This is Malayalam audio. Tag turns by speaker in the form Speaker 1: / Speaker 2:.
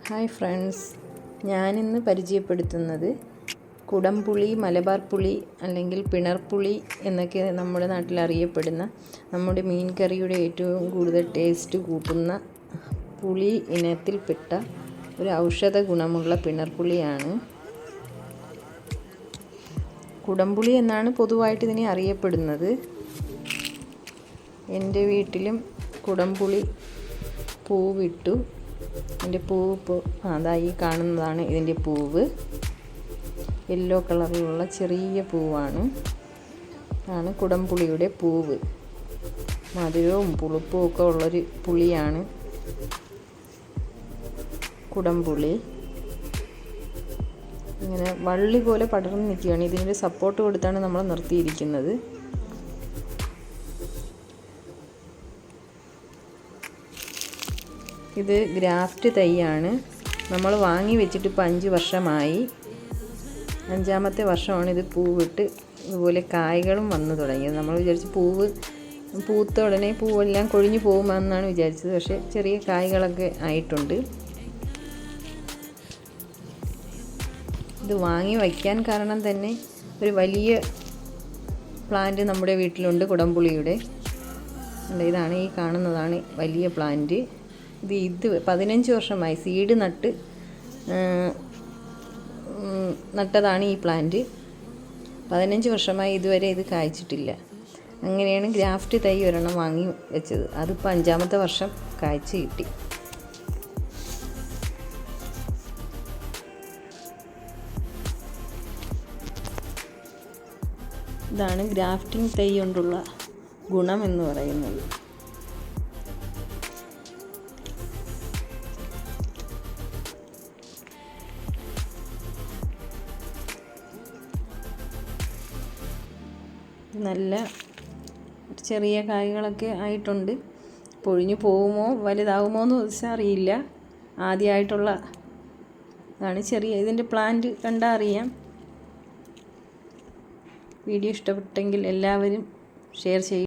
Speaker 1: ഹായ് ഫ്രണ്ട്സ്, ഞാനിന്ന് പരിചയപ്പെടുത്തുന്നത് കുടംപുളി, മലബാർ പുളി അല്ലെങ്കിൽ പിണർപ്പുളി എന്നൊക്കെ നമ്മുടെ നാട്ടിൽ അറിയപ്പെടുന്ന നമ്മുടെ മീൻ കറിയുടെ ഏറ്റവും കൂടുതൽ ടേസ്റ്റ് കൂട്ടുന്ന പുളി ഇനത്തിൽപ്പെട്ട ഒരു ഔഷധ ഗുണമുള്ള പിണർപ്പുളിയാണ്. കുടംപുളി എന്നാണ് പൊതുവായിട്ട് ഇതിനെ അറിയപ്പെടുന്നത്. എൻ്റെ വീട്ടിലും കുടംപുളി പൂവിട്ടു. ഇതിൻ്റെ പൂവ് അതായി കാണുന്നതാണ് ഇതിൻ്റെ പൂവ്. യെല്ലോ കളറിലുള്ള ചെറിയ പൂവാണ് കുടംപുളിയുടെ പൂവ്. മധുരവും പുളിപ്പും ഒക്കെ ഉള്ളൊരു പുളിയാണ് കുടംപുളി. ഇങ്ങനെ വള്ളി പോലെ പടർന്ന് നിൽക്കുകയാണ്. ഇതിനൊരു സപ്പോർട്ട് കൊടുത്താണ് നമ്മൾ നിർത്തിയിരിക്കുന്നത്. ഇത് ഗ്രാഫ്റ്റ് തൈയാണ്. നമ്മൾ വാങ്ങി വെച്ചിട്ട് ഇപ്പോൾ 5 വർഷമായി. 5ാമത്തെ വർഷമാണ് ഇത് പൂവിട്ട് ഇതുപോലെ കായ്കളും വന്നു തുടങ്ങിയത്. നമ്മൾ വിചാരിച്ച് പൂത്ത ഉടനെ പൂവെല്ലാം കൊഴിഞ്ഞു പോകുമെന്നാണ് വിചാരിച്ചത്. പക്ഷേ ചെറിയ കായ്കളൊക്കെ ആയിട്ടുണ്ട്. ഇത് വാങ്ങി വയ്ക്കാൻ കാരണം തന്നെ ഒരു വലിയ പ്ലാന്റ് നമ്മുടെ വീട്ടിലുണ്ട് കുടംപുളിയുടെ. ഇതാണ് ഈ കാണുന്നതാണ് വലിയ പ്ലാന്റ്. ഇത് 15 വർഷമായി സീഡ് നട്ടതാണ് ഈ പ്ലാന്റ്. 15 വർഷമായി ഇതുവരെ ഇത് കായ്ച്ചിട്ടില്ല. അങ്ങനെയാണ് ഗ്രാഫ്റ്റ് തൈ ഒരെണ്ണം വാങ്ങി വെച്ചത്. അതിപ്പോൾ 5ാമത്തെ വർഷം കായ്ച്ച് കിട്ടി. ഇതാണ് ഗ്രാഫ്റ്റിംഗ് തൈ കൊണ്ടുള്ള ഗുണം എന്ന് പറയുന്നത്. നല്ല ചെറിയ കായ്കളൊക്കെ ആയിട്ടുണ്ട്. പൊഴിഞ്ഞു പോകുമോ വലുതാകുമോ എന്ന് വെച്ചാൽ അറിയില്ല. ആദ്യമായിട്ടുള്ള ഇതാണ്. ഇതിൻ്റെ പ്ലാന്റ് കണ്ടാൽ അറിയാം. വീഡിയോ ഇഷ്ടപ്പെട്ടെങ്കിൽ എല്ലാവരും ഷെയർ ചെയ്യും.